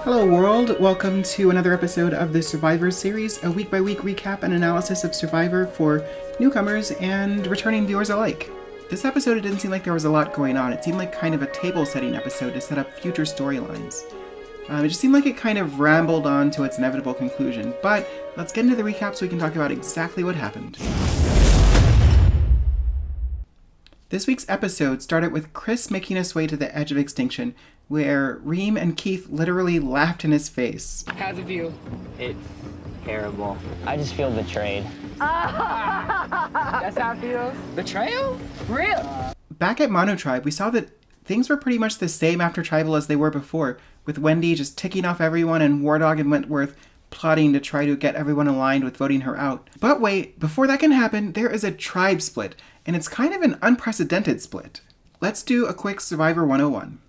Hello world, welcome to another episode of the Survivor series, a week-by-week recap and analysis of Survivor for newcomers and returning viewers alike. This episode, it didn't seem like there was a lot going on. It seemed like kind of a table-setting episode to set up future storylines. It just seemed like it kind of rambled on to its inevitable conclusion, but let's get into the recap so we can talk about exactly what happened. This week's episode started with Chris making his way to the edge of Extinction, where Reem and Keith literally laughed in his face. How's it feel? It's terrible. I just feel betrayed. That's how it feels? Betrayal? Real? Back at Mono Tribe, we saw that things were pretty much the same after Tribal as they were before, with Wendy just ticking off everyone and Wardog and Wentworth plotting to try to get everyone aligned with voting her out. But wait, before that can happen, there is a tribe split, and it's kind of an unprecedented split. Let's do a quick Survivor 101.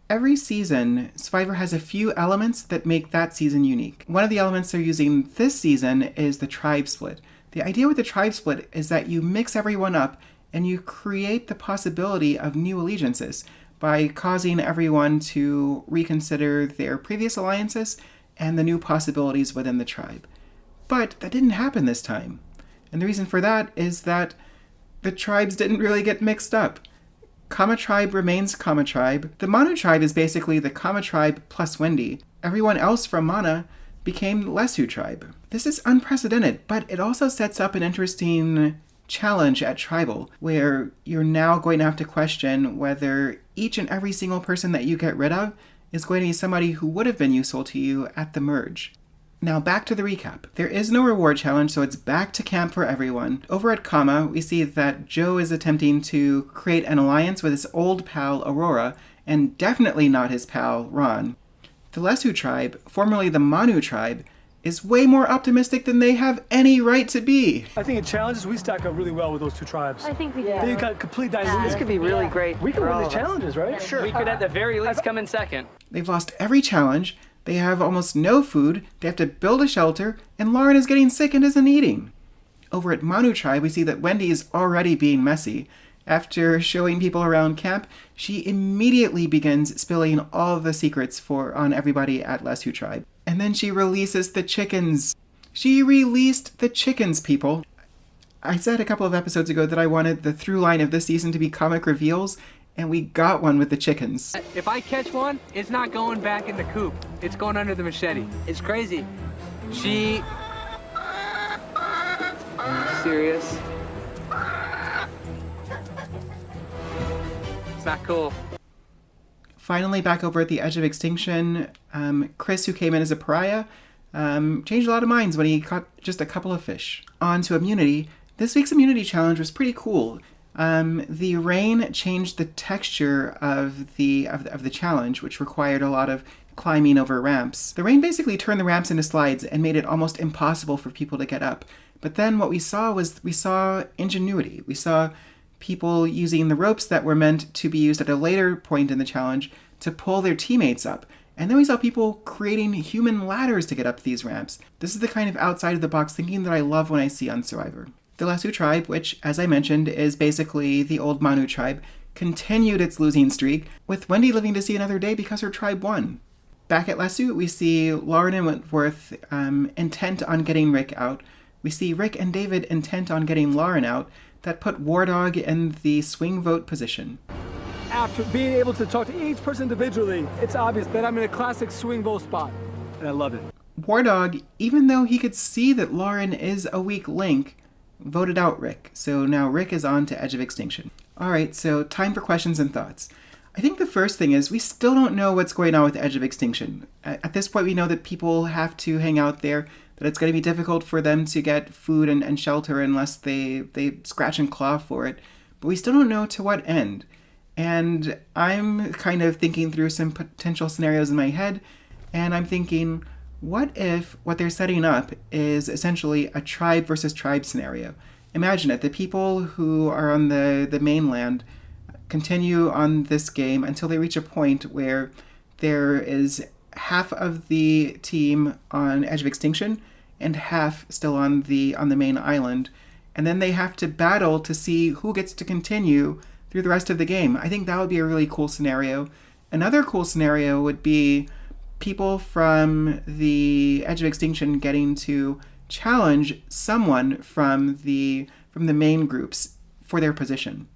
Every season, Survivor has a few elements that make that season unique. One of the elements they're using this season is the tribe split. The idea with the tribe split is that you mix everyone up and you create the possibility of new allegiances by causing everyone to reconsider their previous alliances and the new possibilities within the tribe. But that didn't happen this time. And the reason for that is that the tribes didn't really get mixed up. Kama Tribe remains Kama Tribe. The Mono Tribe is basically the Kama Tribe plus Wendy. Everyone else from Mana became Lesu Tribe. This is unprecedented, but it also sets up an interesting challenge at Tribal, where you're now going to have to question whether each and every single person that you get rid of is going to be somebody who would have been useful to you at the merge. Now back to the recap. There is no reward challenge, so it's back to camp for everyone. Over at Kama, we see that Joe is attempting to create an alliance with his old pal Aurora, and definitely not his pal Ron. The Lesu Tribe, formerly the Manu Tribe, is way more optimistic than they have any right to be. I think in challenges, we stack up really well with those two tribes. I think we do. They got complete dynamic. This could be really great. We can for win all the of us. challenges, right? Sure. We could at the very least come in second. They've lost every challenge, they have almost no food, they have to build a shelter, and Lauren is getting sick and isn't eating. Over at Manu Tribe, we see that Wendy is already being messy. After showing people around camp, she immediately begins spilling all of the secrets on everybody at Lesu Tribe. And then she releases the chickens. She released the chickens, people. I said a couple of episodes ago that I wanted the through line of this season to be comic reveals, and we got one with the chickens. If I catch one, it's not going back in the coop. It's going under the machete. It's crazy. She... Serious? It's not cool. Finally, back over at the edge of Extinction, Chris, who came in as a pariah, changed a lot of minds when he caught just a couple of fish. On to immunity. This week's immunity challenge was pretty cool. The rain changed the texture of the challenge, which required a lot of climbing over ramps. The rain basically turned the ramps into slides and made it almost impossible for people to get up. But then what we saw ingenuity. We saw people using the ropes that were meant to be used at a later point in the challenge to pull their teammates up. And then we saw people creating human ladders to get up these ramps. This is the kind of outside-of-the-box thinking that I love when I see on Survivor. The Lesu Tribe, which, as I mentioned, is basically the old Manu Tribe, continued its losing streak, with Wendy living to see another day because her tribe won. Back at Lesu, we see Lauren and Wentworth intent on getting Rick out. We see Rick and David intent on getting Lauren out. That put Wardog in the swing vote position. After being able to talk to each person individually, it's obvious that I'm in a classic swing vote spot, and I love it. Wardog, even though he could see that Lauren is a weak link, voted out Rick. So now Rick is on to Edge of Extinction. Alright, so time for questions and thoughts. I think the first thing is we still don't know what's going on with Edge of Extinction. At this point, we know that people have to hang out there, that it's going to be difficult for them to get food and shelter unless they scratch and claw for it. But we still don't know to what end. And I'm kind of thinking through some potential scenarios in my head, and I'm thinking, what if what they're setting up is essentially a tribe versus tribe scenario? Imagine it, the people who are on the mainland continue on this game until they reach a point where there is half of the team on Edge of Extinction and half still on the main island, and then they have to battle to see who gets to continue through the rest of the game. I think that would be a really cool scenario, Another cool scenario would be people from the Edge of Extinction getting to challenge someone from the main groups for their position.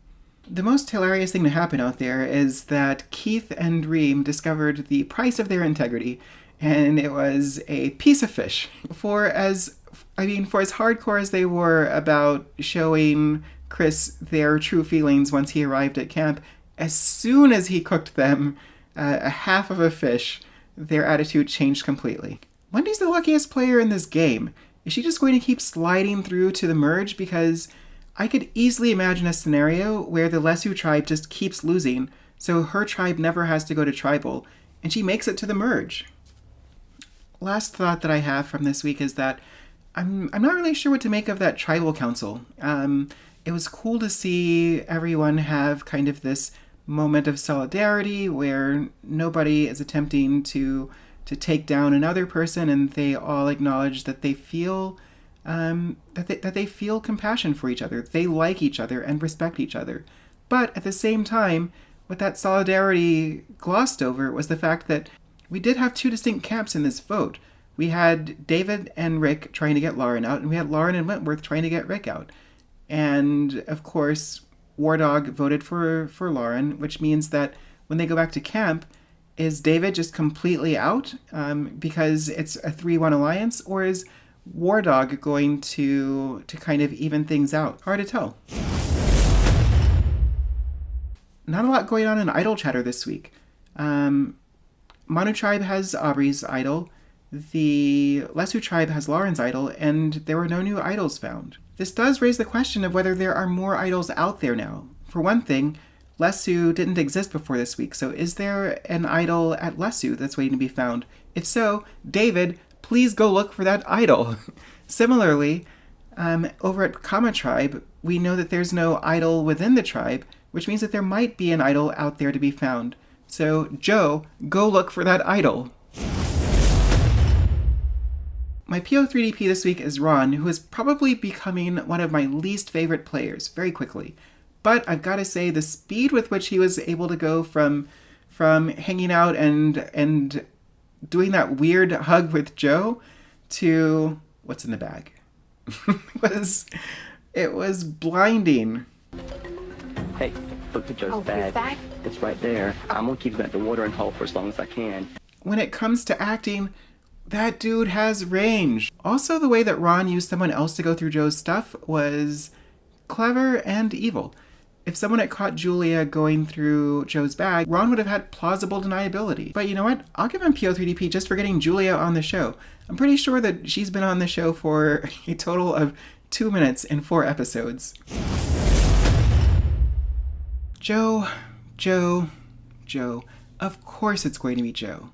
The most hilarious thing to happen out there is that Keith and Reem discovered the price of their integrity, and it was a piece of fish. For as hardcore as they were about showing Chris their true feelings once he arrived at camp, as soon as he cooked them a half of a fish, their attitude changed completely. Wendy's the luckiest player in this game. Is she just going to keep sliding through to the merge? Because I could easily imagine a scenario where the Lesu tribe just keeps losing, so her tribe never has to go to tribal, and she makes it to the merge. Last thought that I have from this week is that I'm not really sure what to make of that tribal council. It was cool to see everyone have kind of this moment of solidarity where nobody is attempting to take down another person, and they all acknowledge that they feel that they feel compassion for each other. They like each other and respect each other. But at the same time, what that solidarity glossed over was the fact that we did have two distinct camps in this vote. We had David and Rick trying to get Lauren out, and we had Lauren and Wentworth trying to get Rick out. And of course, War Dog voted for Lauren, which means that when they go back to camp, is David just completely out because it's a 3-1 alliance, or is War Dog going to kind of even things out? Hard to tell. Not a lot going on in idol chatter this week. Manu Tribe has Aubrey's idol. The Lesu Tribe has Lauren's idol, and there were no new idols found. This does raise the question of whether there are more idols out there now. For one thing, Lesu didn't exist before this week, so is there an idol at Lesu that's waiting to be found? If so, David, please go look for that idol. Similarly, over at Kama Tribe, we know that there's no idol within the tribe, which means that there might be an idol out there to be found. So, Joe, go look for that idol. My PO3DP this week is Ron, who is probably becoming one of my least favorite players very quickly. But I've got to say, the speed with which he was able to go from hanging out and doing that weird hug with Joe to what's in the bag it was blinding. Hey, look at Joe's bag. It's right there. I'm gonna keep it at the watering hole for as long as I can. When it comes to acting, that dude has range. Also, the way that Ron used someone else to go through Joe's stuff was clever and evil. If someone had caught Julia going through Joe's bag, Ron would have had plausible deniability. But you know what? I'll give him PO3DP just for getting Julia on the show. I'm pretty sure that she's been on the show for a total of 2 minutes in 4 episodes. Joe. Of course it's going to be Joe.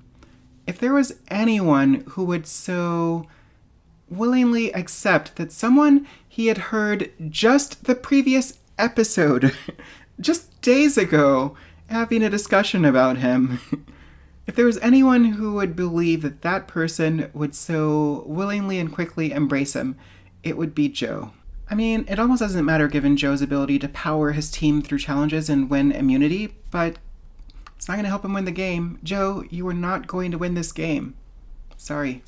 If there was anyone who would so willingly accept that someone he had heard just the previous episode, just days ago, having a discussion about him, if there was anyone who would believe that that person would so willingly and quickly embrace him, it would be Joe. I mean, it almost doesn't matter given Joe's ability to power his team through challenges and win immunity, but it's not going to help him win the game. Joe, you are not going to win this game. Sorry.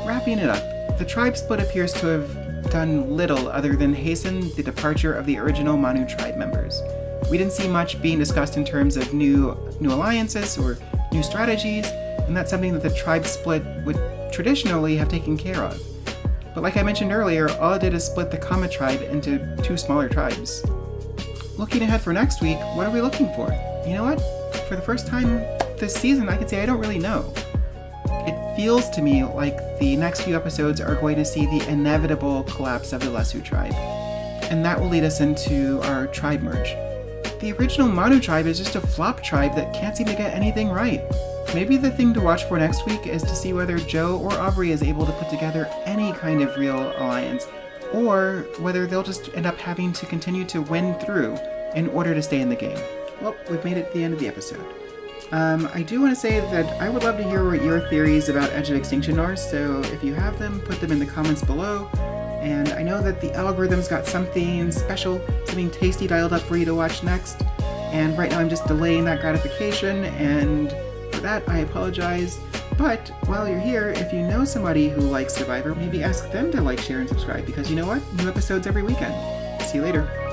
Wrapping it up, the tribe split appears to have done little other than hasten the departure of the original Manu tribe members. We didn't see much being discussed in terms of new alliances or new strategies, and that's something that the tribe split would traditionally have taken care of. But like I mentioned earlier, all it did is split the Kama tribe into 2 smaller tribes. Looking ahead for next week, what are we looking for? You know what? For the first time this season, I can say I don't really know. It feels to me like the next few episodes are going to see the inevitable collapse of the Lesu tribe. And that will lead us into our tribe merge. The original Manu tribe is just a flop tribe that can't seem to get anything right. Maybe the thing to watch for next week is to see whether Joe or Aubrey is able to put together any kind of real alliance, or whether they'll just end up having to continue to win through in order to stay in the game. Well, we've made it to the end of the episode. I do want to say that I would love to hear what your theories about Edge of Extinction are, so if you have them, put them in the comments below. And I know that the algorithm's got something special, something tasty dialed up for you to watch next. And right now I'm just delaying that gratification, and for that I apologize. But while you're here, if you know somebody who likes Survivor, maybe ask them to like, share, and subscribe, because you know what? New episodes every weekend. See you later.